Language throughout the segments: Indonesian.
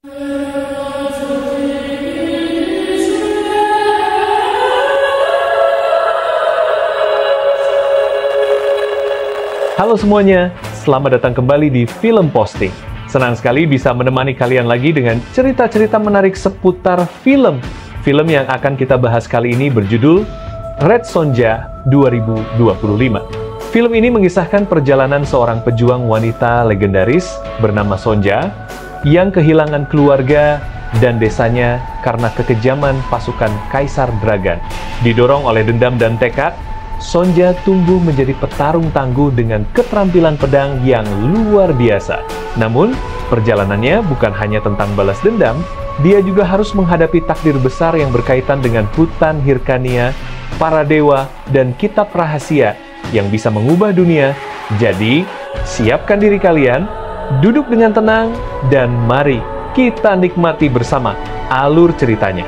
Halo semuanya, selamat datang kembali di Film Posting. Senang sekali bisa menemani kalian lagi dengan cerita-cerita menarik seputar film. Film yang akan kita bahas kali ini berjudul Red Sonja 2025. Film ini mengisahkan perjalanan seorang pejuang wanita legendaris bernama Sonja yang kehilangan keluarga dan desanya karena kekejaman pasukan Kaisar Dragan. Didorong oleh dendam dan tekad, Sonja tumbuh menjadi petarung tangguh dengan keterampilan pedang yang luar biasa. Namun, perjalanannya bukan hanya tentang balas dendam, dia juga harus menghadapi takdir besar yang berkaitan dengan hutan Hirkania, para dewa, dan kitab rahasia yang bisa mengubah dunia. Jadi, siapkan diri kalian, duduk dengan tenang, dan mari kita nikmati bersama alur ceritanya.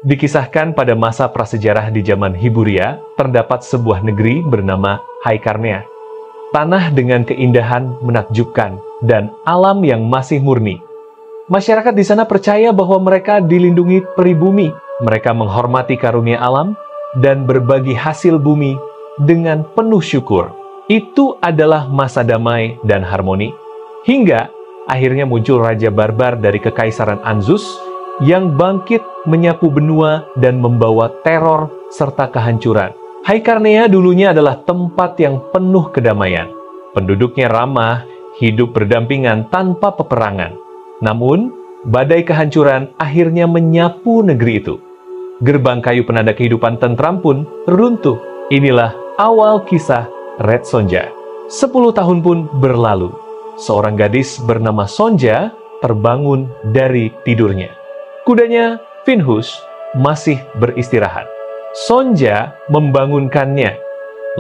Dikisahkan pada masa prasejarah di zaman Hiburia, terdapat sebuah negeri bernama Haikarnea. Tanah dengan keindahan menakjubkan dan alam yang masih murni. Masyarakat di sana percaya bahwa mereka dilindungi pribumi. Mereka menghormati karunia alam dan berbagi hasil bumi dengan penuh syukur. Itu adalah masa damai dan harmoni. Hingga akhirnya muncul Raja Barbar dari Kekaisaran Anzus yang bangkit menyapu benua dan membawa teror serta kehancuran. Haikarnea dulunya adalah tempat yang penuh kedamaian. Penduduknya ramah, hidup berdampingan tanpa peperangan. Namun, badai kehancuran akhirnya menyapu negeri itu. Gerbang kayu penanda kehidupan tentram pun runtuh. Inilah awal kisah Red Sonja. 10 tahun pun berlalu. Seorang gadis bernama Sonja terbangun dari tidurnya. Kudanya, Finhus, masih beristirahat. Sonja membangunkannya,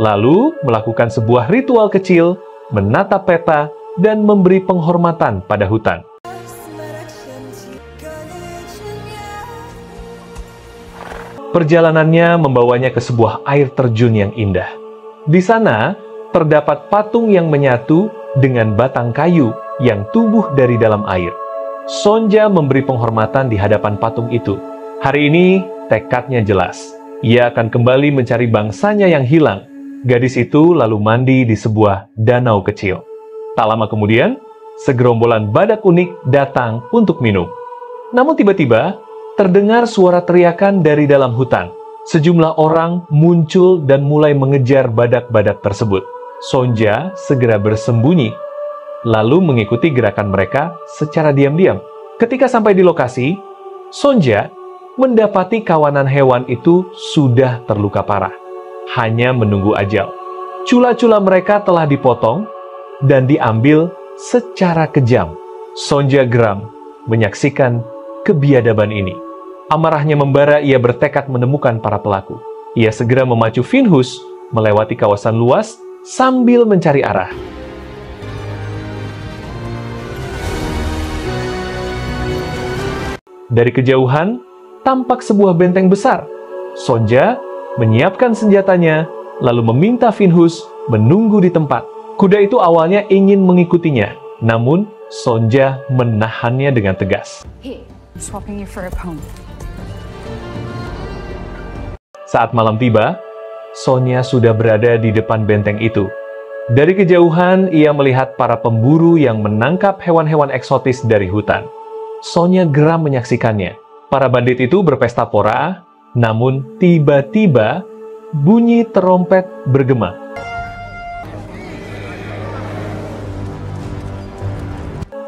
lalu melakukan sebuah ritual kecil, menatap peta, dan memberi penghormatan pada hutan. Perjalanannya membawanya ke sebuah air terjun yang indah. Di sana, terdapat patung yang menyatu dengan batang kayu yang tumbuh dari dalam air. Sonja memberi penghormatan di hadapan patung itu. Hari ini, tekadnya jelas. Ia akan kembali mencari bangsanya yang hilang. Gadis itu lalu mandi di sebuah danau kecil. Tak lama kemudian, segerombolan badak unik datang untuk minum. Namun tiba-tiba, terdengar suara teriakan dari dalam hutan. Sejumlah orang muncul dan mulai mengejar badak-badak tersebut. Sonja segera bersembunyi, lalu mengikuti gerakan mereka secara diam-diam. Ketika sampai di lokasi, Sonja mendapati kawanan hewan itu sudah terluka parah, hanya menunggu ajal. Cula-cula mereka telah dipotong dan diambil secara kejam. Sonja geram menyaksikan kebiadaban ini. Amarahnya membara, ia bertekad menemukan para pelaku. Ia segera memacu Finhus melewati kawasan luas sambil mencari arah. Dari kejauhan, tampak sebuah benteng besar. Sonja menyiapkan senjatanya, lalu meminta Finhus menunggu di tempat. Kuda itu awalnya ingin mengikutinya, namun Sonja menahannya dengan tegas. Saat malam tiba, Sonja sudah berada di depan benteng itu. Dari kejauhan, ia melihat para pemburu yang menangkap hewan-hewan eksotis dari hutan. Sonja geram menyaksikannya. Para bandit itu berpesta pora, namun tiba-tiba bunyi terompet bergema.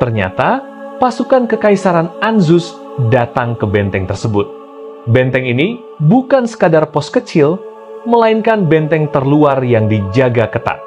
Ternyata pasukan Kekaisaran Anzus datang ke benteng tersebut. Benteng ini bukan sekadar pos kecil, melainkan benteng terluar yang dijaga ketat.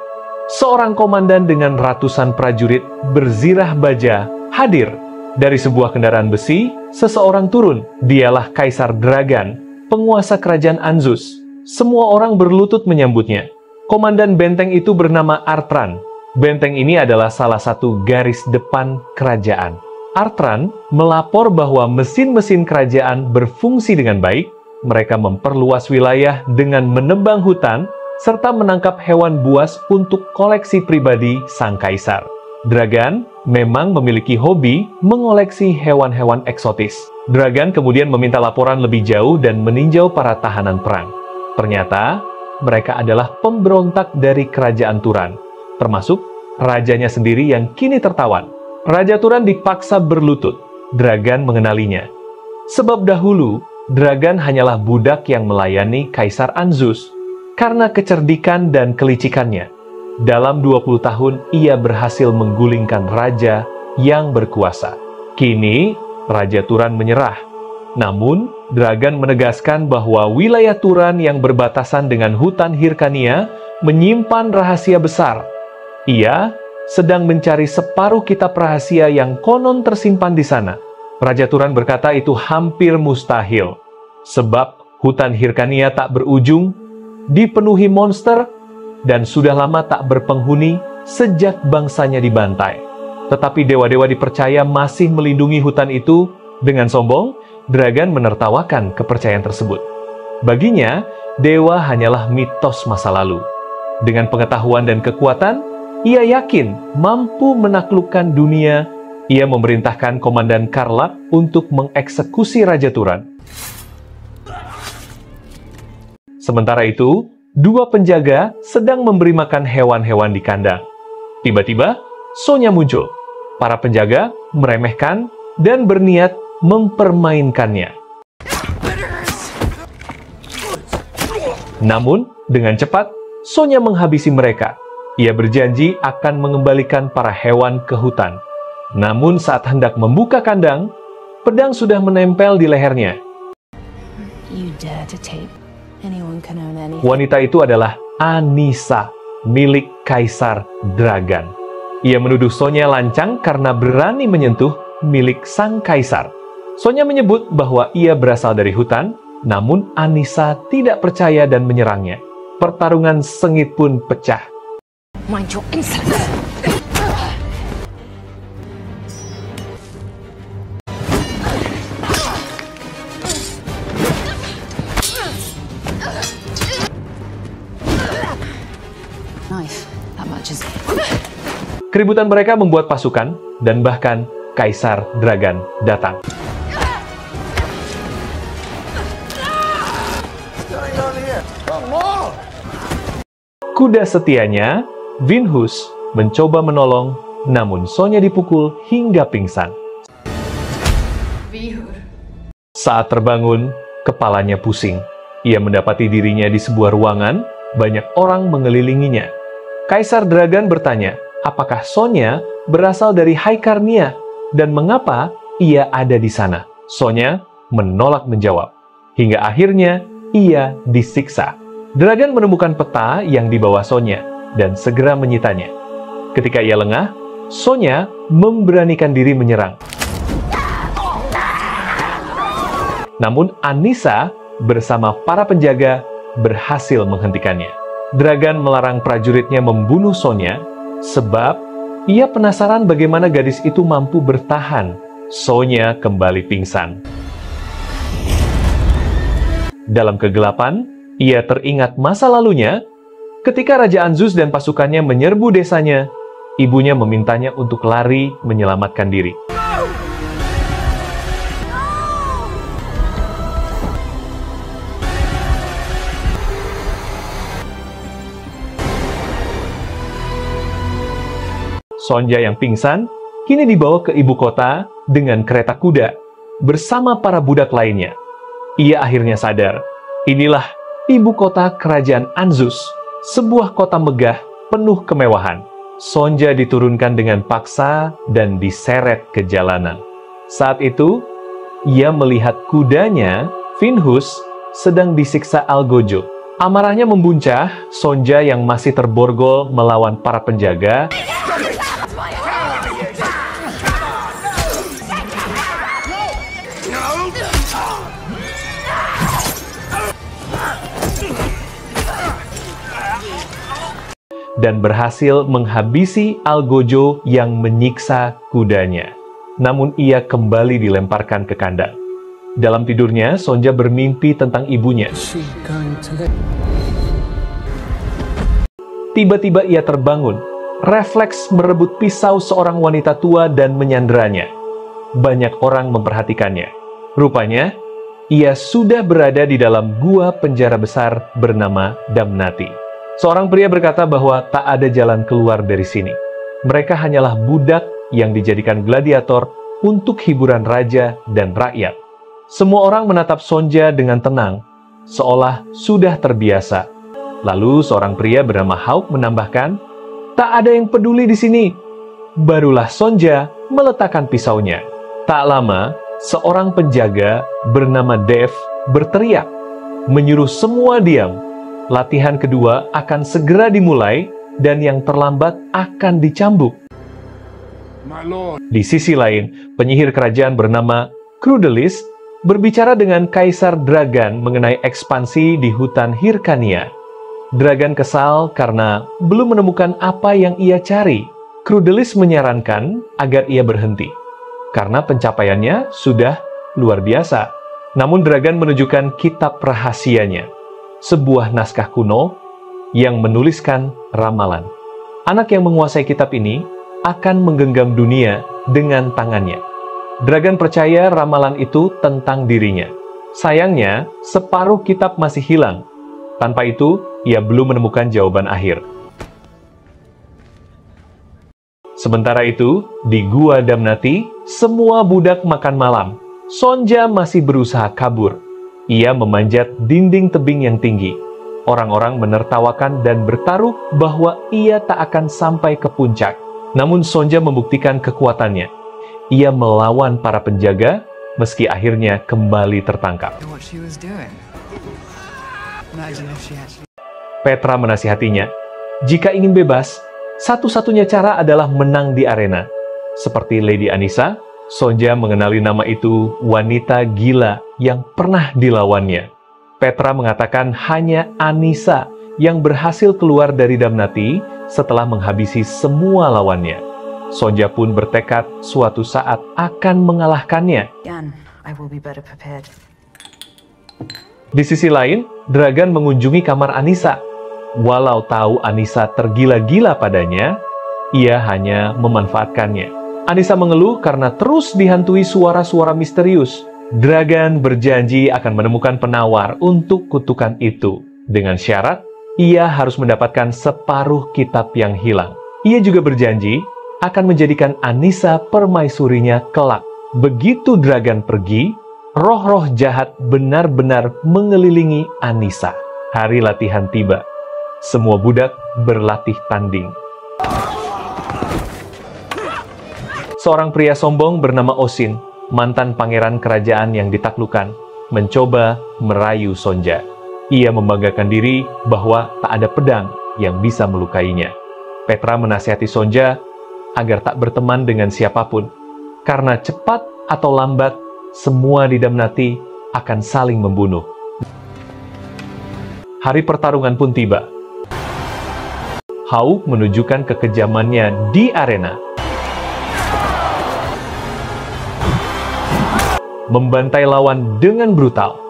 Seorang komandan dengan ratusan prajurit berzirah baja hadir. Dari sebuah kendaraan besi, seseorang turun. Dialah Kaisar Dragan, penguasa kerajaan Anzus. Semua orang berlutut menyambutnya. Komandan benteng itu bernama Artran. Benteng ini adalah salah satu garis depan kerajaan. Artran melapor bahwa mesin-mesin kerajaan berfungsi dengan baik. Mereka memperluas wilayah dengan menebang hutan, serta menangkap hewan buas untuk koleksi pribadi sang kaisar. Dragan memang memiliki hobi mengoleksi hewan-hewan eksotis. Dragan kemudian meminta laporan lebih jauh dan meninjau para tahanan perang. Ternyata, mereka adalah pemberontak dari kerajaan Turan, termasuk rajanya sendiri yang kini tertawan. Raja Turan dipaksa berlutut. Dragan mengenalinya. Sebab dahulu, Dragan hanyalah budak yang melayani Kaisar Anzus. Karena kecerdikan dan kelicikannya, dalam 20 tahun ia berhasil menggulingkan raja yang berkuasa. Kini, Raja Turan menyerah. Namun, Dragan menegaskan bahwa wilayah Turan yang berbatasan dengan hutan Hircania menyimpan rahasia besar. Ia sedang mencari separuh kitab rahasia yang konon tersimpan di sana. Raja Turan berkata itu hampir mustahil, sebab hutan Hircania tak berujung, dipenuhi monster, dan sudah lama tak berpenghuni sejak bangsanya dibantai. Tetapi dewa-dewa dipercaya masih melindungi hutan itu. Dengan sombong, Dragan menertawakan kepercayaan tersebut. Baginya, dewa hanyalah mitos masa lalu. Dengan pengetahuan dan kekuatan, ia yakin mampu menaklukkan dunia. Ia memerintahkan Komandan Karlak untuk mengeksekusi Raja Turan. Sementara itu, dua penjaga sedang memberi makan hewan-hewan di kandang. Tiba-tiba, Sonya muncul. Para penjaga meremehkan dan berniat mempermainkannya. Namun, dengan cepat, Sonya menghabisi mereka. Ia berjanji akan mengembalikan para hewan ke hutan. Namun saat hendak membuka kandang, pedang sudah menempel di lehernya. Wanita itu adalah Anissa, milik Kaisar Dragan. Ia menuduh Sonya lancang karena berani menyentuh milik sang kaisar. Sonya menyebut bahwa ia berasal dari hutan, namun Anissa tidak percaya dan menyerangnya. Pertarungan sengit pun pecah. Mind your insolence. Keributan mereka membuat pasukan dan bahkan Kaisar Dragan datang. Kuda setianya, Vinhus, mencoba menolong, namun Sonya dipukul hingga pingsan. Saat terbangun, kepalanya pusing. Ia mendapati dirinya di sebuah ruangan, banyak orang mengelilinginya. Kaisar Dragan bertanya, apakah Sonya berasal dari Hircania dan mengapa ia ada di sana? Sonya menolak menjawab. Hingga akhirnya ia disiksa. Dragan menemukan peta yang dibawa Sonya dan segera menyitanya. Ketika ia lengah, Sonya memberanikan diri menyerang. Namun Anissa bersama para penjaga berhasil menghentikannya. Dragan melarang prajuritnya membunuh Sonya sebab ia penasaran bagaimana gadis itu mampu bertahan. Sonya kembali pingsan. Dalam kegelapan, ia teringat masa lalunya ketika Raja Anzus dan pasukannya menyerbu desanya. Ibunya memintanya untuk lari menyelamatkan diri. Sonja yang pingsan kini dibawa ke ibu kota dengan kereta kuda bersama para budak lainnya. Ia akhirnya sadar, inilah ibu kota kerajaan Anzus, sebuah kota megah penuh kemewahan. Sonja diturunkan dengan paksa dan diseret ke jalanan. Saat itu, ia melihat kudanya, Vinhus, sedang disiksa Algojo. Amarahnya membuncah, Sonja yang masih terborgol melawan para penjaga dan berhasil menghabisi Algojo yang menyiksa kudanya. Namun ia kembali dilemparkan ke kandang. Dalam tidurnya, Sonja bermimpi tentang ibunya. Tiba-tiba ia terbangun. refleks merebut pisau seorang wanita tua dan menyanderanya. Banyak orang memperhatikannya. Rupanya, ia sudah berada di dalam gua penjara besar bernama Damnati. Seorang pria berkata bahwa tak ada jalan keluar dari sini. Mereka hanyalah budak yang dijadikan gladiator untuk hiburan raja dan rakyat. Semua orang menatap Sonja dengan tenang, seolah sudah terbiasa. Lalu seorang pria bernama Hawk menambahkan, "Tak ada yang peduli di sini." Barulah Sonja meletakkan pisaunya. Tak lama, seorang penjaga bernama Dave berteriak, menyuruh semua diam. Latihan kedua akan segera dimulai dan yang terlambat akan dicambuk. Di sisi lain, penyihir kerajaan bernama Crudelis berbicara dengan Kaisar Dragan mengenai ekspansi di hutan Hyrcania. Dragan kesal karena belum menemukan apa yang ia cari. Crudelis menyarankan agar ia berhenti, karena pencapaiannya sudah luar biasa. Namun Dragan menunjukkan kitab rahasianya, sebuah naskah kuno yang menuliskan ramalan. Anak yang menguasai kitab ini akan menggenggam dunia dengan tangannya. Dragan percaya ramalan itu tentang dirinya. Sayangnya, separuh kitab masih hilang. Tanpa itu, ia belum menemukan jawaban akhir. Sementara itu, di Gua Damnati, semua budak makan malam. Sonja masih berusaha kabur. Ia memanjat dinding tebing yang tinggi. Orang-orang menertawakan dan bertaruh bahwa ia tak akan sampai ke puncak. Namun Sonja membuktikan kekuatannya. Ia melawan para penjaga, meski akhirnya kembali tertangkap. Petra menasihatinya, jika ingin bebas, satu-satunya cara adalah menang di arena. Seperti Lady Anissa, Sonja mengenali nama itu wanita gila yang pernah dilawannya. Petra mengatakan hanya Anissa yang berhasil keluar dari Damnati setelah menghabisi semua lawannya. Sonja pun bertekad suatu saat akan mengalahkannya. Di sisi lain, Dragan mengunjungi kamar Anissa. Walau tahu Anissa tergila-gila padanya, ia hanya memanfaatkannya. Anissa mengeluh karena terus dihantui suara-suara misterius. Dragan berjanji akan menemukan penawar untuk kutukan itu. Dengan syarat, ia harus mendapatkan separuh kitab yang hilang. Ia juga berjanji akan menjadikan Anissa permaisurinya kelak. Begitu Dragan pergi, roh-roh jahat benar-benar mengelilingi Anissa. Hari latihan tiba. Semua budak berlatih tanding. Seorang pria sombong bernama Osin, mantan pangeran kerajaan yang ditaklukkan, mencoba merayu Sonja. Ia membanggakan diri bahwa tak ada pedang yang bisa melukainya. Petra menasihati Sonja agar tak berteman dengan siapapun, karena cepat atau lambat, semua di Damnati akan saling membunuh. Hari pertarungan pun tiba. Hawk menunjukkan kekejamannya di arena. Membantai lawan dengan brutal.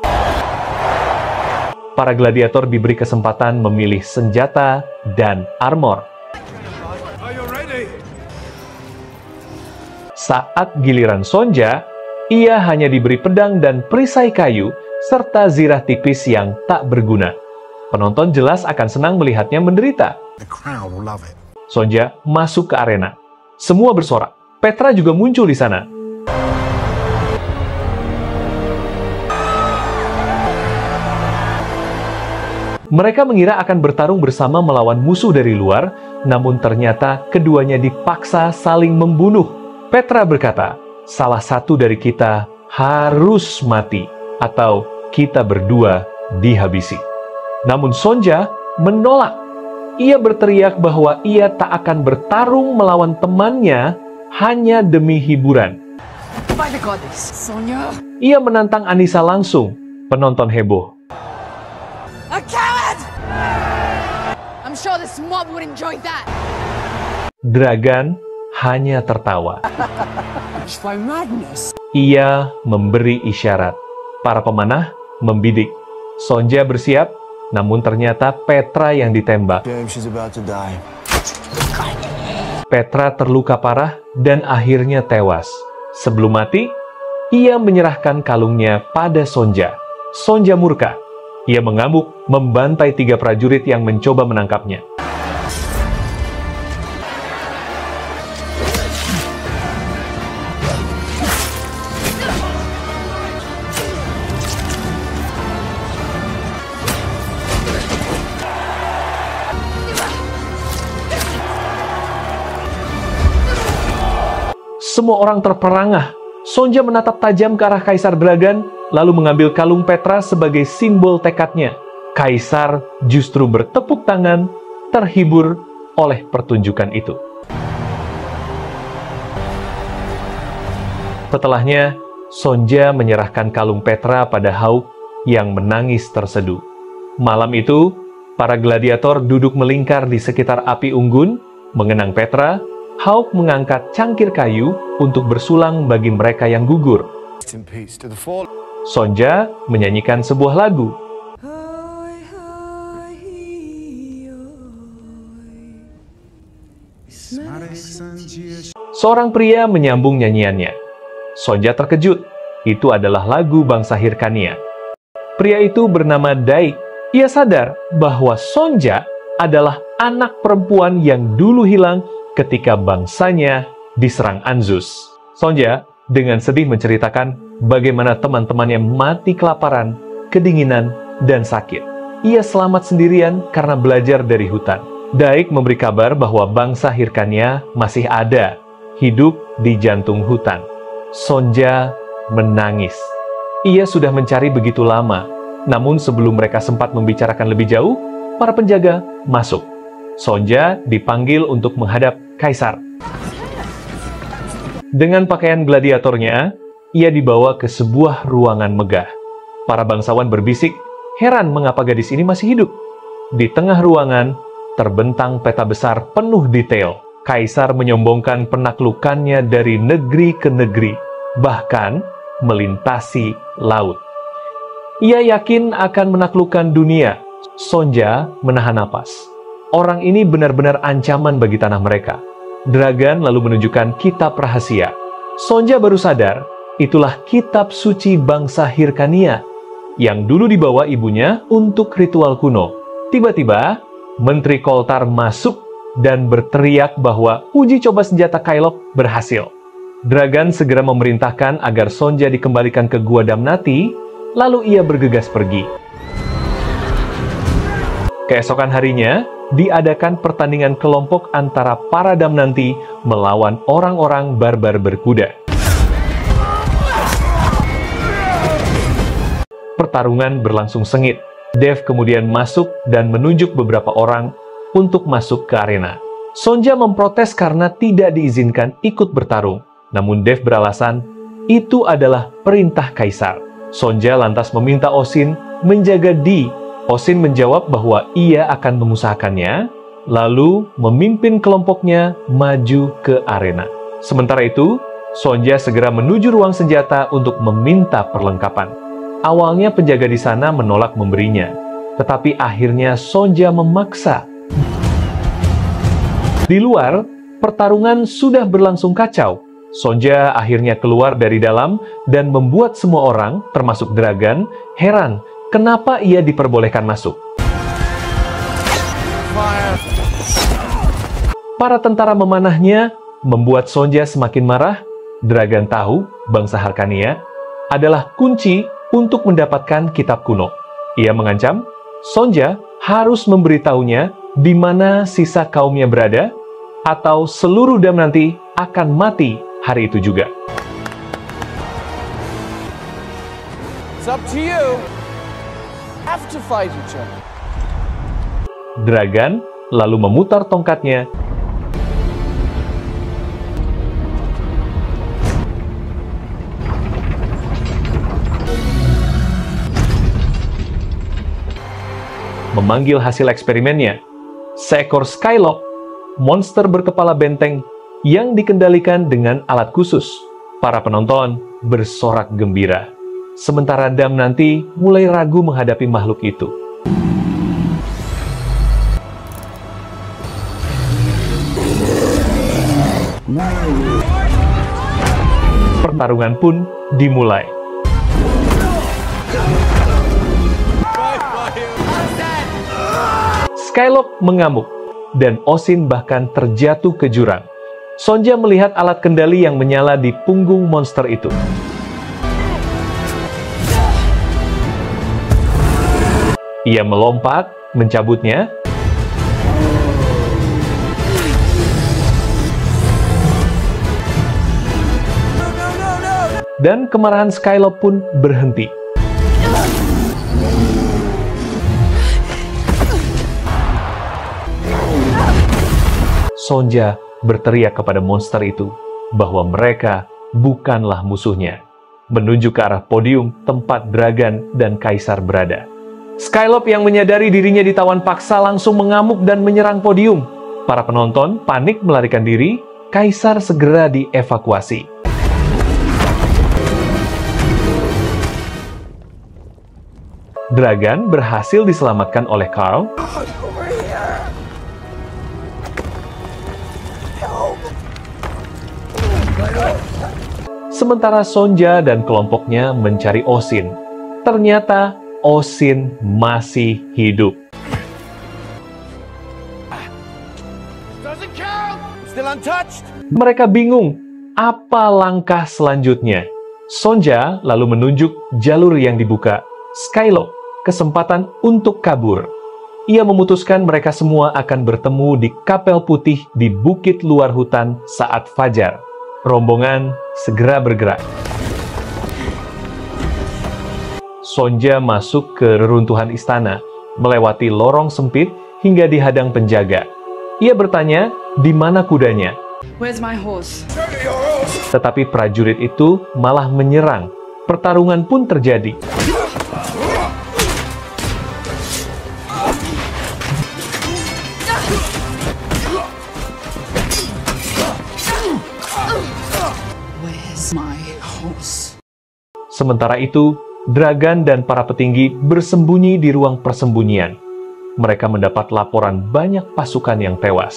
Para gladiator diberi kesempatan memilih senjata dan armor. Saat giliran Sonja, ia hanya diberi pedang dan perisai kayu, serta zirah tipis yang tak berguna. Penonton jelas akan senang melihatnya menderita. Sonja masuk ke arena. Semua bersorak. Petra juga muncul di sana. Mereka mengira akan bertarung bersama melawan musuh dari luar, namun ternyata keduanya dipaksa saling membunuh. Petra berkata, salah satu dari kita harus mati, atau kita berdua dihabisi. Namun Sonja menolak. Ia berteriak bahwa ia tak akan bertarung melawan temannya hanya demi hiburan. Ia menantang Anissa langsung. Penonton heboh. A coward! I'm sure this mob would enjoy that. Dragan hanya tertawa. Ia memberi isyarat. Para pemanah membidik. Sonja bersiap, namun ternyata Petra yang ditembak. Petra terluka parah dan akhirnya tewas. Sebelum mati, ia menyerahkan kalungnya pada Sonja. Sonja murka. Ia mengamuk, membantai 3 prajurit yang mencoba menangkapnya. Semua orang terperangah. Sonja menatap tajam ke arah Kaisar Dragan, lalu mengambil kalung Petra sebagai simbol tekadnya. Kaisar justru bertepuk tangan, terhibur oleh pertunjukan itu. Setelahnya, Sonja menyerahkan kalung Petra pada Hawk yang menangis terseduh. Malam itu, para gladiator duduk melingkar di sekitar api unggun, mengenang Petra. Hawk mengangkat cangkir kayu untuk bersulang bagi mereka yang gugur. Sonja menyanyikan sebuah lagu. Seorang pria menyambung nyanyiannya. Sonja terkejut. Itu adalah lagu bangsa Hyrkania. Pria itu bernama Daik. Ia sadar bahwa Sonja adalah anak perempuan yang dulu hilang ketika bangsanya diserang Anzus. Sonja dengan sedih menceritakan bagaimana teman-temannya mati kelaparan, kedinginan, dan sakit. Ia selamat sendirian karena belajar dari hutan. Daik memberi kabar bahwa bangsa Hyrkania masih ada, hidup di jantung hutan. Sonja menangis. Ia sudah mencari begitu lama, namun sebelum mereka sempat membicarakan lebih jauh, para penjaga masuk. Sonja dipanggil untuk menghadap Kaisar. Dengan pakaian gladiatornya, ia dibawa ke sebuah ruangan megah. Para bangsawan berbisik, heran mengapa gadis ini masih hidup. Di tengah ruangan, terbentang peta besar penuh detail. Kaisar menyombongkan penaklukannya dari negeri ke negeri, bahkan melintasi laut. Ia yakin akan menaklukkan dunia. Sonja menahan napas. Orang ini benar-benar ancaman bagi tanah mereka. Dragan lalu menunjukkan kitab rahasia. Sonja baru sadar, itulah kitab suci bangsa Hyrkania yang dulu dibawa ibunya untuk ritual kuno. Tiba-tiba, Menteri Koltar masuk dan berteriak bahwa uji coba senjata Kailok berhasil. Dragan segera memerintahkan agar Sonja dikembalikan ke Gua Damnati, lalu ia bergegas pergi. Keesokan harinya, diadakan pertandingan kelompok antara para Damnanti melawan orang-orang barbar berkuda. Pertarungan berlangsung sengit. Dev kemudian masuk dan menunjuk beberapa orang untuk masuk ke arena. Sonja memprotes karena tidak diizinkan ikut bertarung. Namun Dev beralasan, itu adalah perintah Kaisar. Sonja lantas meminta Osin menjaga Di. Osin menjawab bahwa ia akan mengusahakannya, lalu memimpin kelompoknya maju ke arena. Sementara itu, Sonja segera menuju ruang senjata untuk meminta perlengkapan. Awalnya penjaga di sana menolak memberinya, tetapi akhirnya Sonja memaksa. Di luar, pertarungan sudah berlangsung kacau. Sonja akhirnya keluar dari dalam dan membuat semua orang, termasuk Dragan, heran kenapa ia diperbolehkan masuk. Para tentara memanahnya membuat Sonja semakin marah. Dragan tahu bangsa Hyrkania adalah kunci untuk mendapatkan kitab kuno. Ia mengancam Sonja harus memberitahunya di mana sisa kaumnya berada, atau seluruh Damnanti akan mati hari itu juga. It's up to you. Have to fight each other. Dragan lalu memutar tongkatnya memanggil hasil eksperimennya. Seekor Skylock, monster berkepala benteng yang dikendalikan dengan alat khusus. Para penonton bersorak gembira. Sementara Damnanti mulai ragu menghadapi makhluk itu. Pertarungan pun dimulai. Skylock mengamuk, dan Osin bahkan terjatuh ke jurang. Sonja melihat alat kendali yang menyala di punggung monster itu. Ia melompat, mencabutnya, dan kemarahan Skylock pun berhenti. Sonja berteriak kepada monster itu bahwa mereka bukanlah musuhnya, menunjuk ke arah podium tempat Dragan dan Kaisar berada. Skylock yang menyadari dirinya ditawan paksa langsung mengamuk dan menyerang podium. Para penonton panik melarikan diri, Kaisar segera dievakuasi. Dragan berhasil diselamatkan oleh Carl. Sementara Sonja dan kelompoknya mencari Osin. Ternyata Osin masih hidup. Still untouched. Mereka bingung, apa langkah selanjutnya? Sonja lalu menunjuk jalur yang dibuka. Skylock, kesempatan untuk kabur. Ia memutuskan mereka semua akan bertemu di Kapel Putih di bukit luar hutan saat fajar. Rombongan segera bergerak. Sonja masuk ke reruntuhan istana, melewati lorong sempit hingga dihadang penjaga. Ia bertanya, di mana kudanya? Where's my horse? Tetapi prajurit itu malah menyerang. Pertarungan pun terjadi. Where's my horse? Sementara itu, Dragan dan para petinggi bersembunyi di ruang persembunyian. Mereka mendapat laporan banyak pasukan yang tewas.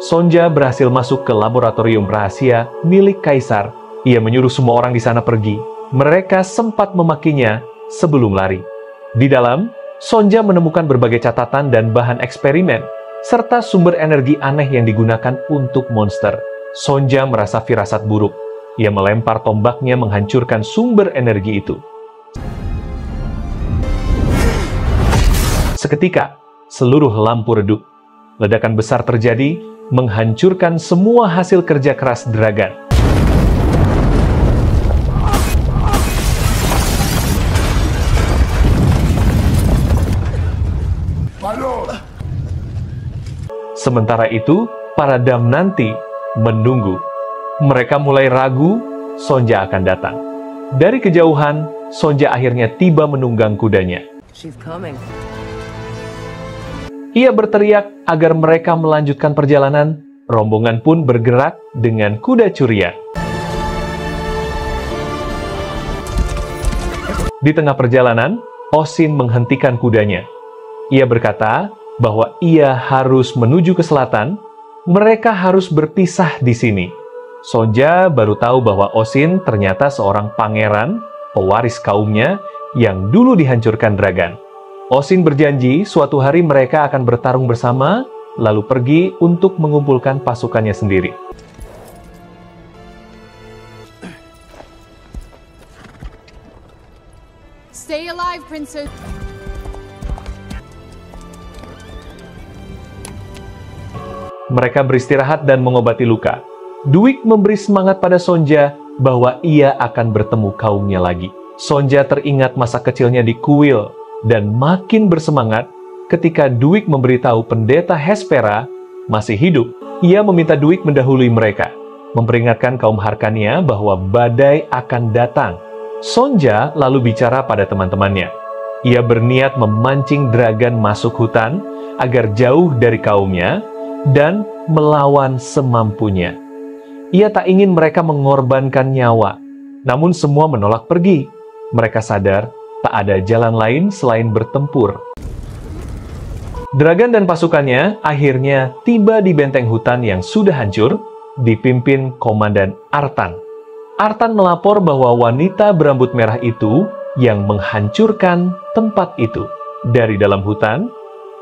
Sonja berhasil masuk ke laboratorium rahasia milik Kaisar. Ia menyuruh semua orang di sana pergi. Mereka sempat memakinya sebelum lari. Di dalam, Sonja menemukan berbagai catatan dan bahan eksperimen, serta sumber energi aneh yang digunakan untuk monster. Sonja merasa firasat buruk. Ia melempar tombaknya menghancurkan sumber energi itu. Seketika, seluruh lampu redup. Ledakan besar terjadi, menghancurkan semua hasil kerja keras Dragan. Sementara itu, para Damnanti menunggu. Mereka mulai ragu Sonja akan datang. Dari kejauhan, Sonja akhirnya tiba menunggang kudanya. She's coming. Ia berteriak agar mereka melanjutkan perjalanan. Rombongan pun bergerak dengan kuda curian. Di tengah perjalanan, Osin menghentikan kudanya. Ia berkata bahwa ia harus menuju ke selatan. Mereka harus berpisah di sini. Sonja baru tahu bahwa Osin ternyata seorang pangeran, pewaris kaumnya, yang dulu dihancurkan Dragan. Osin berjanji suatu hari mereka akan bertarung bersama, lalu pergi untuk mengumpulkan pasukannya sendiri. Stay alive, princess. Mereka beristirahat dan mengobati luka. Dwick memberi semangat pada Sonja bahwa ia akan bertemu kaumnya lagi. Sonja teringat masa kecilnya di kuil dan makin bersemangat ketika Dwick memberitahu pendeta Hespera masih hidup. Ia meminta Dwick mendahului mereka, memperingatkan kaum Harkania bahwa badai akan datang. Sonja lalu bicara pada teman-temannya. Ia berniat memancing Dragan masuk hutan agar jauh dari kaumnya dan melawan semampunya. Ia tak ingin mereka mengorbankan nyawa, namun semua menolak pergi. Mereka sadar tak ada jalan lain selain bertempur. Dragan dan pasukannya akhirnya tiba di benteng hutan yang sudah hancur, dipimpin Komandan Artan. Artan melapor bahwa wanita berambut merah itu yang menghancurkan tempat itu. Dari dalam hutan,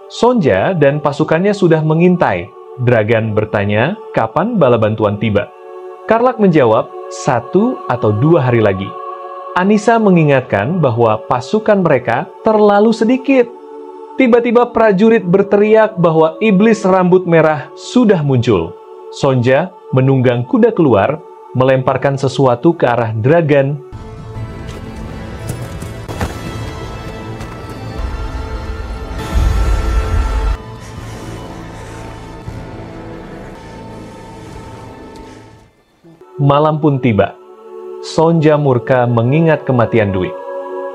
Sonja dan pasukannya sudah mengintai. Dragan bertanya kapan bala bantuan tiba. Karlak menjawab 1 atau 2 hari lagi. Anissa mengingatkan bahwa pasukan mereka terlalu sedikit. Tiba-tiba prajurit berteriak bahwa iblis rambut merah sudah muncul. Sonja menunggang kuda keluar, melemparkan sesuatu ke arah Dragan. Malam pun tiba. Sonja murka mengingat kematian Dwi.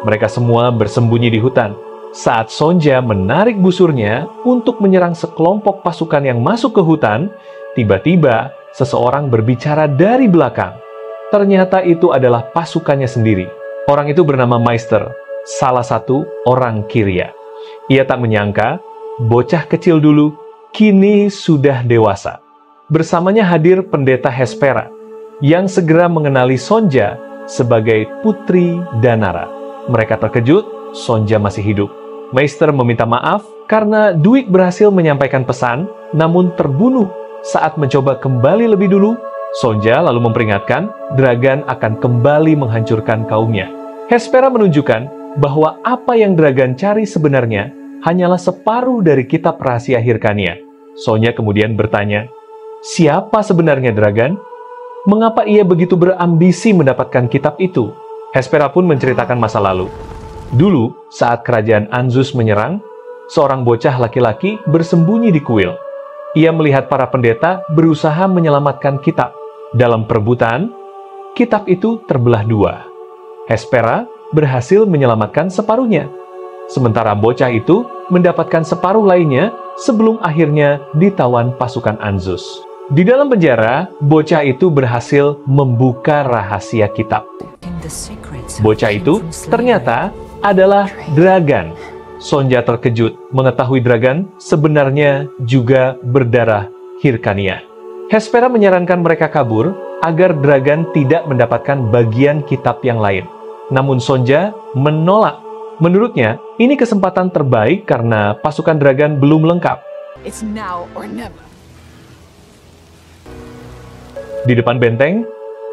Mereka semua bersembunyi di hutan. Saat Sonja menarik busurnya untuk menyerang sekelompok pasukan yang masuk ke hutan, tiba-tiba seseorang berbicara dari belakang. Ternyata itu adalah pasukannya sendiri. Orang itu bernama Meister, salah satu orang Kyria. Ia tak menyangka, bocah kecil dulu, kini sudah dewasa. Bersamanya hadir pendeta Hespera, yang segera mengenali Sonja sebagai putri Danara. Mereka terkejut, Sonja masih hidup. Meister meminta maaf karena Dwig berhasil menyampaikan pesan, namun terbunuh saat mencoba kembali lebih dulu. Sonja lalu memperingatkan, Dragan akan kembali menghancurkan kaumnya. Hespera menunjukkan bahwa apa yang Dragan cari sebenarnya hanyalah separuh dari kitab rahasia Hyrkania. Sonja kemudian bertanya, siapa sebenarnya Dragan? Mengapa ia begitu berambisi mendapatkan kitab itu? Hespera pun menceritakan masa lalu. Dulu, saat kerajaan Anzus menyerang, seorang bocah laki-laki bersembunyi di kuil. Ia melihat para pendeta berusaha menyelamatkan kitab. Dalam perebutan, kitab itu terbelah 2. Hespera berhasil menyelamatkan separuhnya. Sementara bocah itu mendapatkan separuh lainnya sebelum akhirnya ditawan pasukan Anzus. Di dalam penjara, bocah itu berhasil membuka rahasia kitab. Bocah itu ternyata adalah Dragan. Sonja terkejut mengetahui Dragan sebenarnya juga berdarah Hyrkania. Hespera menyarankan mereka kabur agar Dragan tidak mendapatkan bagian kitab yang lain. Namun Sonja menolak. Menurutnya, ini kesempatan terbaik karena pasukan Dragan belum lengkap. It's now or never. Di depan benteng,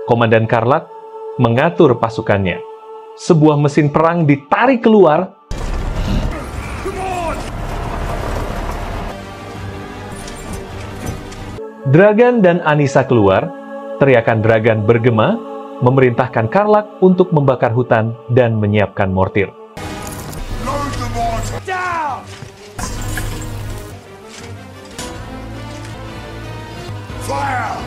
Komandan Karlak mengatur pasukannya. Sebuah mesin perang ditarik keluar. Dragan dan Anissa keluar. Teriakan Dragan bergema, memerintahkan Karlak untuk membakar hutan dan menyiapkan mortir. Down! Fire!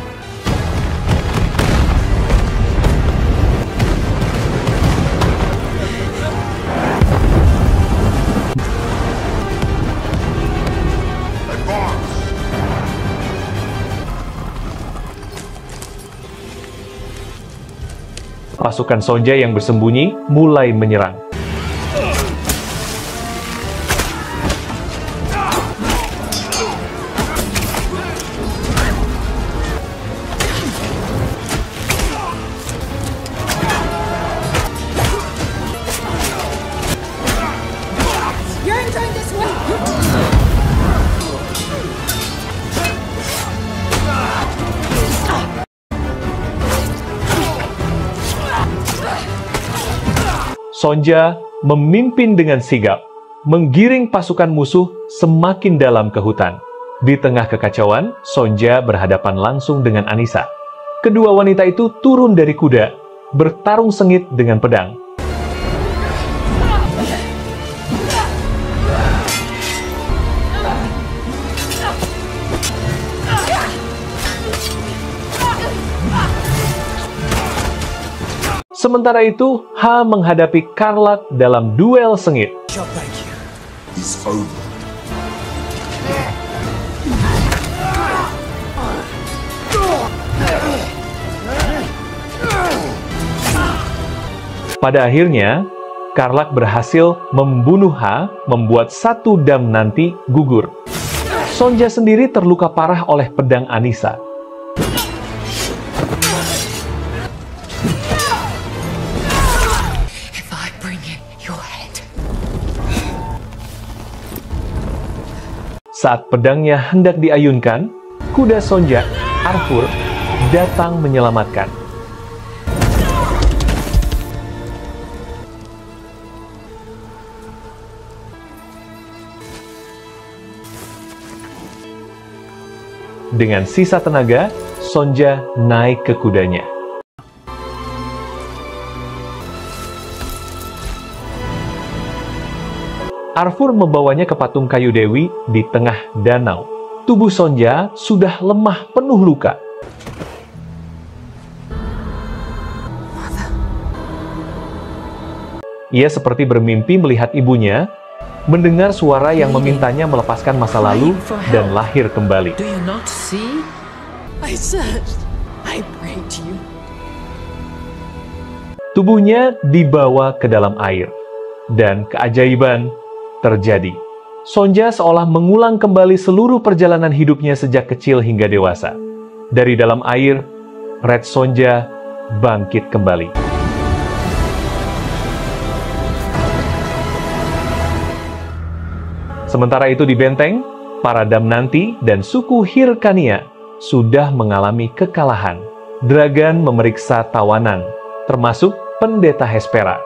Pasukan Sonja yang bersembunyi mulai menyerang. You're entering this way! Sonja memimpin dengan sigap, menggiring pasukan musuh semakin dalam ke hutan. Di tengah kekacauan, Sonja berhadapan langsung dengan Anissa. Kedua wanita itu turun dari kuda, bertarung sengit dengan pedang. Sementara itu, Ha menghadapi Karlak dalam duel sengit. Pada akhirnya, Karlak berhasil membunuh Ha, membuat satu dam nanti gugur. Sonja sendiri terluka parah oleh pedang Anissa. Saat pedangnya hendak diayunkan, kuda Sonja, Arthur, datang menyelamatkan. Dengan sisa tenaga, Sonja naik ke kudanya. Arthur membawanya ke patung kayu dewi di tengah danau. Tubuh Sonja sudah lemah penuh luka. Ia seperti bermimpi melihat ibunya, mendengar suara yang memintanya melepaskan masa lalu dan lahir kembali. Do you not see? I searched. I prayed to you. Tubuhnya dibawa ke dalam air, dan keajaiban terjadi. Sonja seolah mengulang kembali seluruh perjalanan hidupnya sejak kecil hingga dewasa. Dari dalam air, Red Sonja bangkit kembali. Sementara itu di benteng, para Damnanti dan suku Hyrkania sudah mengalami kekalahan. Dragan memeriksa tawanan, termasuk pendeta Hespera.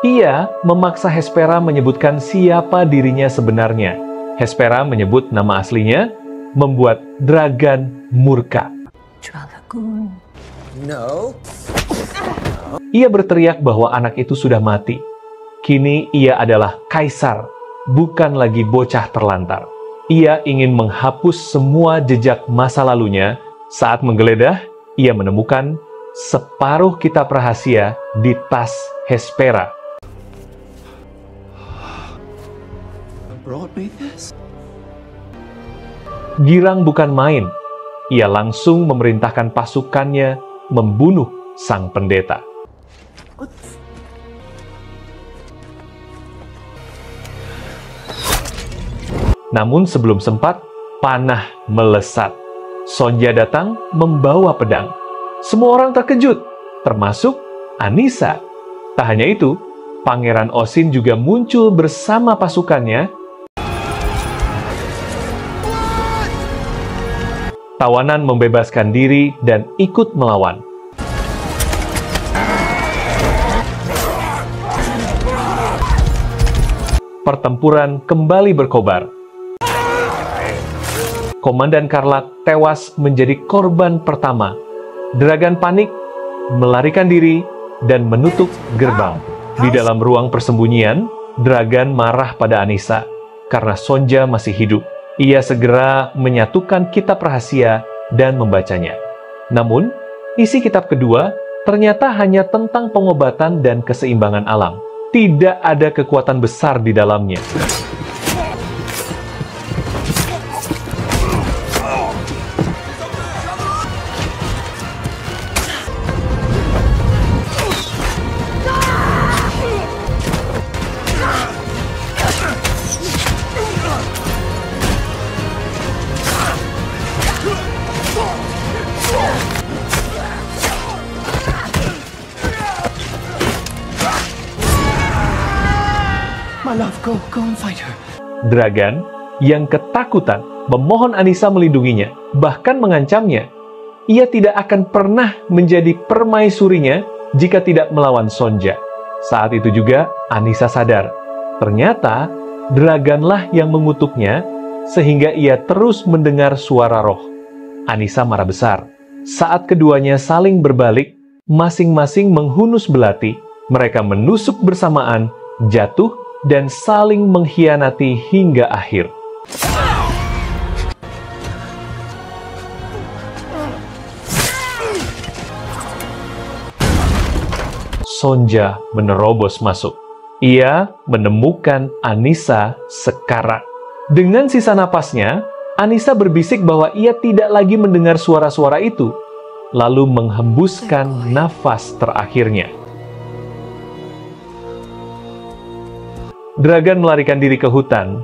Ia memaksa Hespera menyebutkan siapa dirinya sebenarnya. Hespera menyebut nama aslinya, membuat Dragan murka. Dralagoon. No. Ia berteriak bahwa anak itu sudah mati. Kini ia adalah kaisar, bukan lagi bocah terlantar. Ia ingin menghapus semua jejak masa lalunya. Saat menggeledah, ia menemukan separuh kitab rahasia di tas Hespera. Brought me this? Girang bukan main. Ia langsung memerintahkan pasukannya membunuh sang pendeta. Namun sebelum sempat, panah melesat. Sonja datang membawa pedang. Semua orang terkejut, termasuk Anissa. Tak hanya itu, Pangeran Osin juga muncul bersama pasukannya. Tawanan membebaskan diri dan ikut melawan. Pertempuran kembali berkobar. Komandan Karlak tewas menjadi korban pertama. Dragan panik, melarikan diri, dan menutup gerbang. Di dalam ruang persembunyian, Dragan marah pada Anissa karena Sonja masih hidup. Ia segera menyatukan kitab rahasia dan membacanya. Namun, isi kitab kedua ternyata hanya tentang pengobatan dan keseimbangan alam. Tidak ada kekuatan besar di dalamnya. My love, go and find her. Dragan yang ketakutan memohon Anissa melindunginya, bahkan mengancamnya. Ia tidak akan pernah menjadi permaisurinya jika tidak melawan Sonja. Saat itu juga Anissa sadar, ternyata Draganlah yang mengutuknya, sehingga ia terus mendengar suara roh. Anissa marah besar. Saat keduanya saling berbalik, masing-masing menghunus belati, mereka menusuk bersamaan, jatuh, dan saling mengkhianati hingga akhir. Sonja menerobos masuk. Ia menemukan Anissa sekarat. Dengan sisa napasnya, Anissa berbisik bahwa ia tidak lagi mendengar suara-suara itu, lalu menghembuskan nafas terakhirnya. Dragan melarikan diri ke hutan,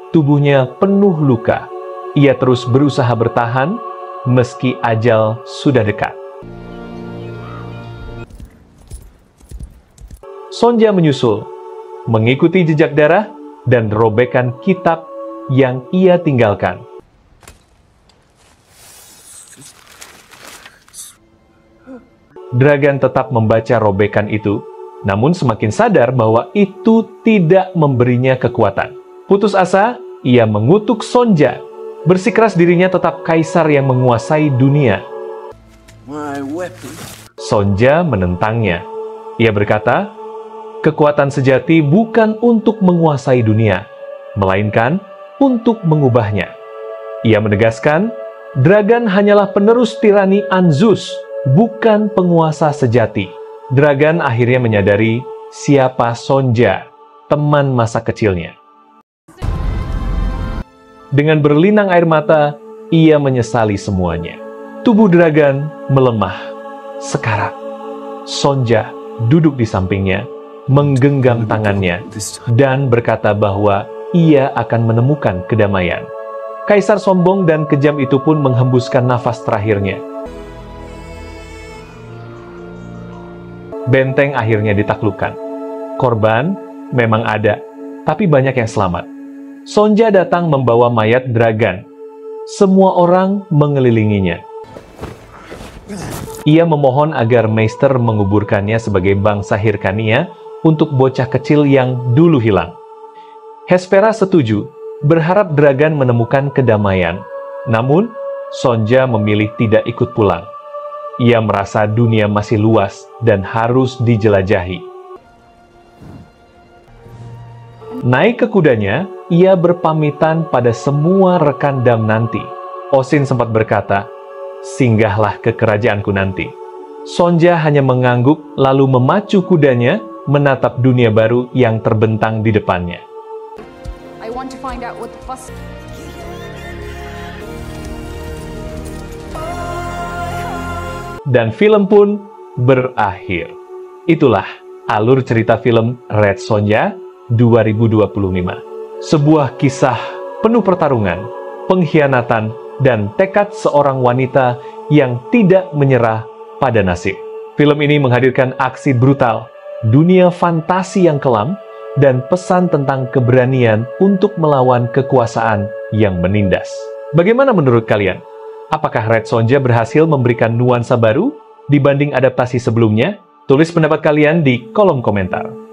tubuhnya penuh luka. Ia terus berusaha bertahan, meski ajal sudah dekat. Sonja menyusul, mengikuti jejak darah dan robekan kitab yang ia tinggalkan. Dragan tetap membaca robekan itu, namun semakin sadar bahwa itu tidak memberinya kekuatan. Putus asa, ia mengutuk Sonja. Bersikeras dirinya tetap kaisar yang menguasai dunia. Sonja menentangnya. Ia berkata, kekuatan sejati bukan untuk menguasai dunia, melainkan untuk mengubahnya. Ia menegaskan, Dragan hanyalah penerus tirani Anzus, bukan penguasa sejati. Dragan akhirnya menyadari siapa Sonja, teman masa kecilnya. Dengan berlinang air mata, ia menyesali semuanya. Tubuh Dragan melemah. Sekarat. Sonja duduk di sampingnya, menggenggam tangannya, dan berkata bahwa ia akan menemukan kedamaian. Kaisar sombong dan kejam itu pun menghembuskan nafas terakhirnya. Benteng akhirnya ditaklukkan. Korban memang ada, tapi banyak yang selamat. Sonja datang membawa mayat Dragan. Semua orang mengelilinginya. Ia memohon agar Meister menguburkannya sebagai bangsa Hyrkania untuk bocah kecil yang dulu hilang. Hespera setuju, berharap Dragan menemukan kedamaian. Namun, Sonja memilih tidak ikut pulang. Ia merasa dunia masih luas dan harus dijelajahi. Naik ke kudanya, ia berpamitan pada semua rekan Dam nanti. Osin sempat berkata, singgahlah ke kerajaanku nanti. Sonja hanya mengangguk lalu memacu kudanya menatap dunia baru yang terbentang di depannya. I want to find out what the fuss. Dan film pun berakhir. Itulah alur cerita film Red Sonja 2025. Sebuah kisah penuh pertarungan, pengkhianatan, dan tekad seorang wanita yang tidak menyerah pada nasib. Film ini menghadirkan aksi brutal, dunia fantasi yang kelam, dan pesan tentang keberanian untuk melawan kekuasaan yang menindas. Bagaimana menurut kalian? Apakah Red Sonja berhasil memberikan nuansa baru dibanding adaptasi sebelumnya? Tulis pendapat kalian di kolom komentar.